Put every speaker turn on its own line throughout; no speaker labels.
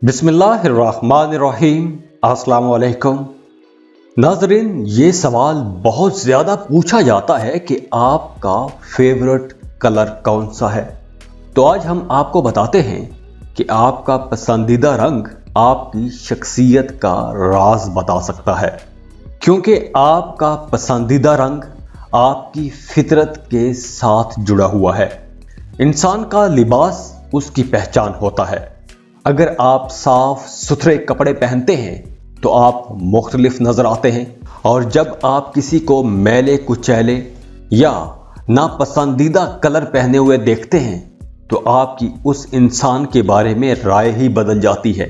बिस्मिल्लाहिर्रहमानिर्रहीम। अस्सलाम वालेकुम नाजरीन, ये सवाल बहुत ज़्यादा पूछा जाता है कि आपका फेवरेट कलर कौन सा है। तो आज हम आपको बताते हैं कि आपका पसंदीदा रंग आपकी शख्सियत का राज बता सकता है, क्योंकि आपका पसंदीदा रंग आपकी फितरत के साथ जुड़ा हुआ है। इंसान का लिबास उसकी पहचान होता है। अगर आप साफ सुथरे कपड़े पहनते हैं तो आप मुख्तलिफ नजर आते हैं, और जब आप किसी को मैले कुचैले या नापसंदीदा कलर पहने हुए देखते हैं तो आपकी उस इंसान के बारे में राय ही बदल जाती है।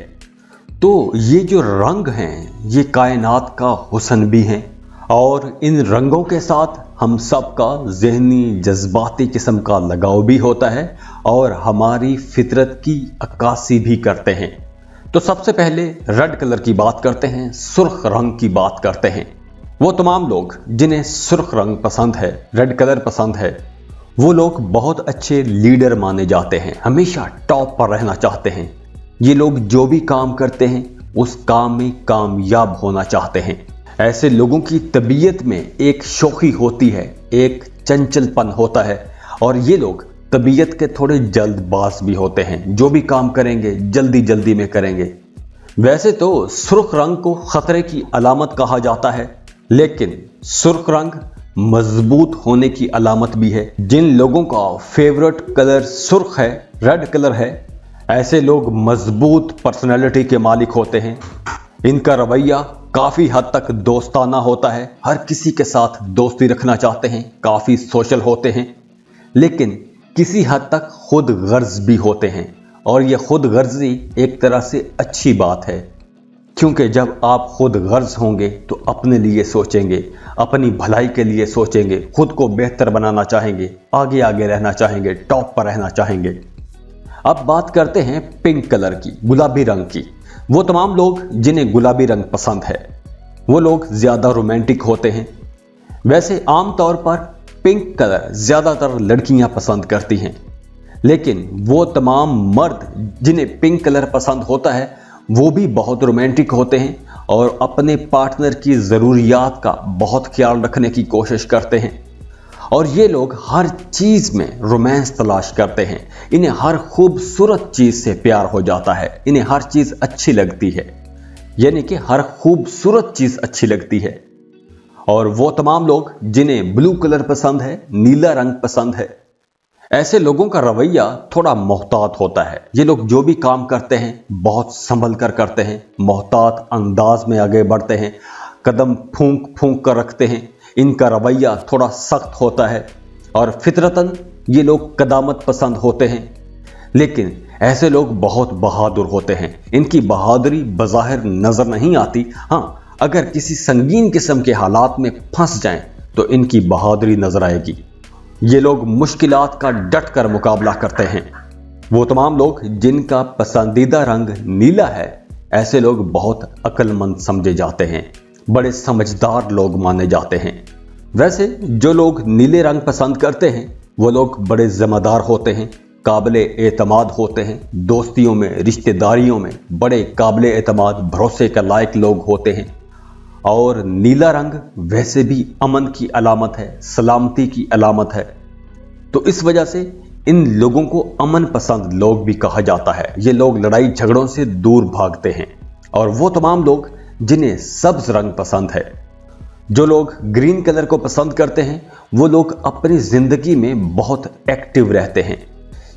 तो ये जो रंग हैं ये कायनात का हुस्न भी हैं, और इन रंगों के साथ हम सब का ज़हनी जज्बाती किस्म का लगाव भी होता है और हमारी फितरत की अक्कासी भी करते हैं। तो सबसे पहले रेड कलर की बात करते हैं, सुर्ख रंग की बात करते हैं। वो तमाम लोग जिन्हें सुर्ख रंग पसंद है, रेड कलर पसंद है, वो लोग बहुत अच्छे लीडर माने जाते हैं, हमेशा टॉप पर रहना चाहते हैं। ये लोग जो भी काम करते हैं उस काम में कामयाब होना चाहते हैं। ऐसे लोगों की तबीयत में एक शौखी होती है, एक चंचलपन होता है, और ये लोग तबीयत के थोड़े जल्दबाज भी होते हैं। जो भी काम करेंगे जल्दी जल्दी में करेंगे। वैसे तो सुर्ख रंग को खतरे की अलामत कहा जाता है, लेकिन सुर्ख रंग मजबूत होने की अलामत भी है। जिन लोगों का फेवरेट कलर सुर्ख है, रेड कलर है, ऐसे लोग मजबूत पर्सनैलिटी के मालिक होते हैं। इनका रवैया काफ़ी हद तक दोस्ताना होता है, हर किसी के साथ दोस्ती रखना चाहते हैं, काफ़ी सोशल होते हैं, लेकिन किसी हद तक खुद गर्ज भी होते हैं। और ये खुद गर्जी एक तरह से अच्छी बात है, क्योंकि जब आप खुद गर्ज होंगे तो अपने लिए सोचेंगे, अपनी भलाई के लिए सोचेंगे, खुद को बेहतर बनाना चाहेंगे, आगे आगे रहना चाहेंगे, टॉप पर रहना चाहेंगे। अब बात करते हैं पिंक कलर की, गुलाबी रंग की। वो तमाम लोग जिन्हें गुलाबी रंग पसंद है वो लोग ज़्यादा रोमांटिक होते हैं। वैसे आमतौर पर पिंक कलर ज़्यादातर लड़कियां पसंद करती हैं, लेकिन वो तमाम मर्द जिन्हें पिंक कलर पसंद होता है वो भी बहुत रोमांटिक होते हैं और अपने पार्टनर की ज़रूरियात का बहुत ख्याल रखने की कोशिश करते हैं। और ये लोग हर चीज़ में रोमांस तलाश करते हैं। इन्हें हर खूबसूरत चीज़ से प्यार हो जाता है, इन्हें हर चीज़ अच्छी लगती है, यानी कि हर खूबसूरत चीज़ अच्छी लगती है। और वो तमाम लोग जिन्हें ब्लू कलर पसंद है, नीला रंग पसंद है, ऐसे लोगों का रवैया थोड़ा मोहतात होता है। ये लोग जो भी काम करते हैं बहुत संभल कर करते हैं, मोहतात अंदाज में आगे बढ़ते हैं, कदम फूंक फूंक कर रखते हैं। इनका रवैया थोड़ा सख्त होता है और फितरतन ये लोग कदामत पसंद होते हैं, लेकिन ऐसे लोग बहुत बहादुर होते हैं। इनकी बहादुरी बज़ाहिर नज़र नहीं आती, हाँ अगर किसी संगीन किस्म के हालात में फंस जाएं तो इनकी बहादुरी नजर आएगी। ये लोग मुश्किलात का डट कर मुकाबला करते हैं। वो तमाम लोग जिनका पसंदीदा रंग नीला है, ऐसे लोग बहुत अक्लमंद समझे जाते हैं, बड़े समझदार लोग माने जाते हैं। वैसे जो लोग नीले रंग पसंद करते हैं वो लोग बड़े जिम्मेदार होते हैं, काबिले एतमाद होते हैं, दोस्तियों में, रिश्तेदारियों में बड़े काबिले एतमाद, भरोसे के लायक लोग होते हैं। और नीला रंग वैसे भी अमन की अलामत है, सलामती की अलामत है, तो इस वजह से इन लोगों को अमन पसंद लोग भी कहा जाता है। ये लोग लड़ाई झगड़ों से दूर भागते हैं। और वो तमाम लोग जिन्हें सब्ज रंग पसंद है, जो लोग ग्रीन कलर को पसंद करते हैं, वो लोग अपनी जिंदगी में बहुत एक्टिव रहते हैं।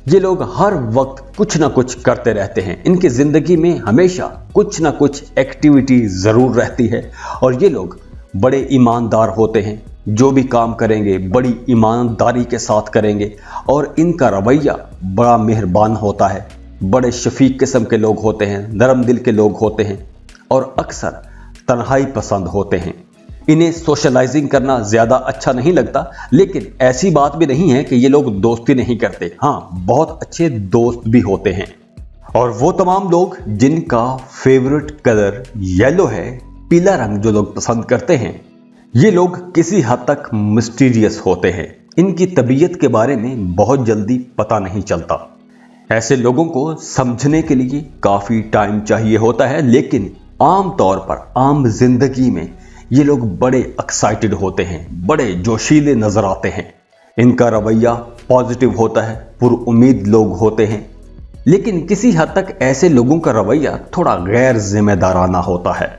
ये लोग हर वक्त कुछ ना कुछ करते रहते हैं। इनकी जिंदगी में हमेशा कुछ ना कुछ एक्टिविटी जरूर रहती है, और ये लोग बड़े ईमानदार होते हैं। जो भी काम करेंगे बड़ी ईमानदारी के साथ करेंगे, और इनका रवैया बड़ा मेहरबान होता है। बड़े शफीक किस्म के लोग होते हैं, नरम दिल के लोग होते हैं, और अक्सर तन्हाई पसंद होते हैं। इन्हें सोशलाइजिंग करना ज़्यादा अच्छा नहीं लगता, लेकिन ऐसी बात भी नहीं है कि ये लोग दोस्ती नहीं करते, हाँ बहुत अच्छे दोस्त भी होते हैं। और वो तमाम लोग जिनका फेवरेट कलर येलो है, पीला रंग जो लोग पसंद करते हैं, ये लोग किसी हद तक मिस्टीरियस होते हैं। इनकी तबीयत के बारे में बहुत जल्दी पता नहीं चलता। ऐसे लोगों को समझने के लिए काफी टाइम चाहिए होता है, लेकिन आम तौर पर आम जिंदगी में ये लोग बड़े एक्साइटेड होते हैं, बड़े जोशीले नजर आते हैं। इनका रवैया पॉजिटिव होता है, पुरुउम्मीद लोग होते हैं। लेकिन किसी हद तक ऐसे लोगों का रवैया थोड़ा गैर जिम्मेदाराना होता है।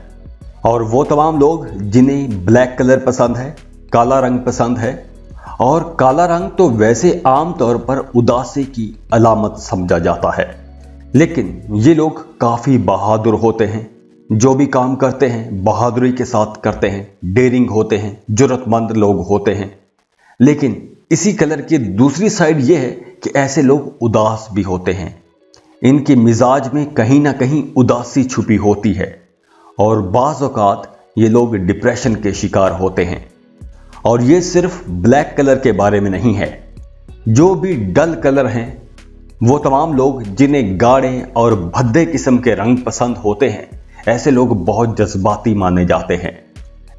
और वो तमाम लोग जिन्हें ब्लैक कलर पसंद है, काला रंग पसंद है, और काला रंग तो वैसे आम तौर पर उदासी की अलामत समझा जाता है, लेकिन ये लोग काफी बहादुर होते हैं। जो भी काम करते हैं बहादुरी के साथ करते हैं, डेयरिंग होते हैं, जुर्रतमंद लोग होते हैं। लेकिन इसी कलर की दूसरी साइड ये है कि ऐसे लोग उदास भी होते हैं। इनके मिजाज में कहीं ना कहीं उदासी छुपी होती है, और बाज़ औक़ात ये लोग डिप्रेशन के शिकार होते हैं। और ये सिर्फ ब्लैक कलर के बारे में नहीं है, जो भी डल कलर हैं, वो तमाम लोग जिन्हें गाढ़े और भद्दे किस्म के रंग पसंद होते हैं, ऐसे लोग बहुत जज्बाती माने जाते हैं।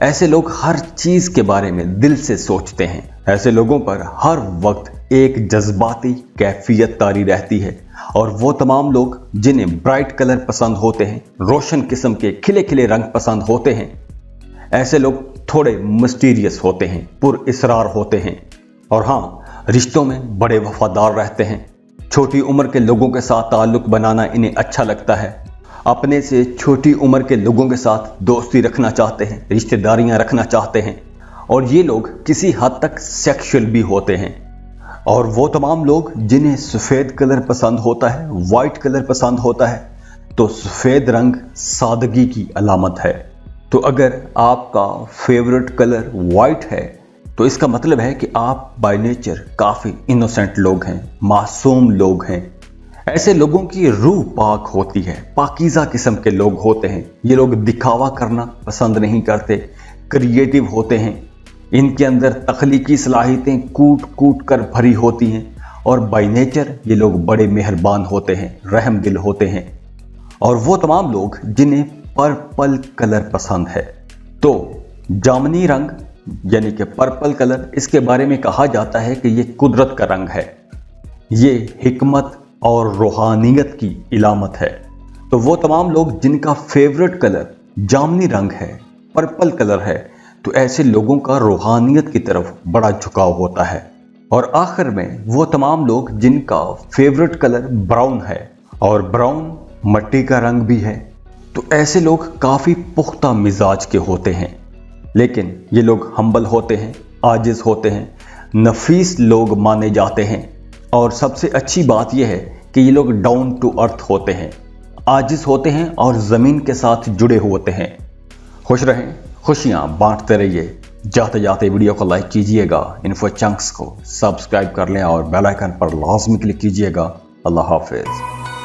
ऐसे लोग हर चीज के बारे में दिल से सोचते हैं। ऐसे लोगों पर हर वक्त एक जज्बाती कैफियत तारी रहती है। और वो तमाम लोग जिन्हें ब्राइट कलर पसंद होते हैं, रोशन किस्म के खिले खिले रंग पसंद होते हैं, ऐसे लोग थोड़े मिस्टीरियस होते हैं, पुरइसरार होते हैं, और हाँ, रिश्तों में बड़े वफादार रहते हैं। छोटी उम्र के लोगों के साथ ताल्लुक बनाना इन्हें अच्छा लगता है। अपने से छोटी उम्र के लोगों के साथ दोस्ती रखना चाहते हैं, रिश्तेदारियां रखना चाहते हैं। और ये लोग किसी हद तक सेक्सुअल भी होते हैं। और वो तमाम लोग जिन्हें सफ़ेद कलर पसंद होता है, वाइट कलर पसंद होता है, तो सफ़ेद रंग सादगी की अलामत है। तो अगर आपका फेवरेट कलर वाइट है तो इसका मतलब है कि आप बाय नेचर काफ़ी इनोसेंट लोग हैं, मासूम लोग हैं। ऐसे लोगों की रूह पाक होती है, पाकीज़ा किस्म के लोग होते हैं। ये लोग दिखावा करना पसंद नहीं करते, क्रिएटिव होते हैं। इनके अंदर तख्लीकी सलाहियतें कूट कूट कर भरी होती हैं। और बाय नेचर ये लोग बड़े मेहरबान होते हैं, रहम दिल होते हैं। और वो तमाम लोग जिन्हें पर्पल कलर पसंद है, तो जामनी रंग यानी कि पर्पल कलर, इसके बारे में कहा जाता है कि ये कुदरत का रंग है, ये हिकमत और रूहानियत की इलामत है। तो वो तमाम लोग जिनका फेवरेट कलर जामनी रंग है, पर्पल कलर है, तो ऐसे लोगों का रूहानियत की तरफ बड़ा झुकाव होता है। और आखिर में वो तमाम लोग जिनका फेवरेट कलर ब्राउन है, और ब्राउन मट्टी का रंग भी है, तो ऐसे लोग काफ़ी पुख्ता मिजाज के होते हैं। लेकिन ये लोग हम्बल होते हैं, आजिज होते हैं, नफीस लोग माने जाते हैं। और सबसे अच्छी बात यह है कि ये लोग डाउन टू अर्थ होते हैं, आजिज होते हैं और ज़मीन के साथ जुड़े होते हैं। खुश रहें, खुशियाँ बांटते रहिए। जाते जाते वीडियो को लाइक कीजिएगा, इन्फो चंक्स को सब्सक्राइब कर लें और बेल आइकन पर लाजमी क्लिक कीजिएगा। अल्लाह हाफिज़।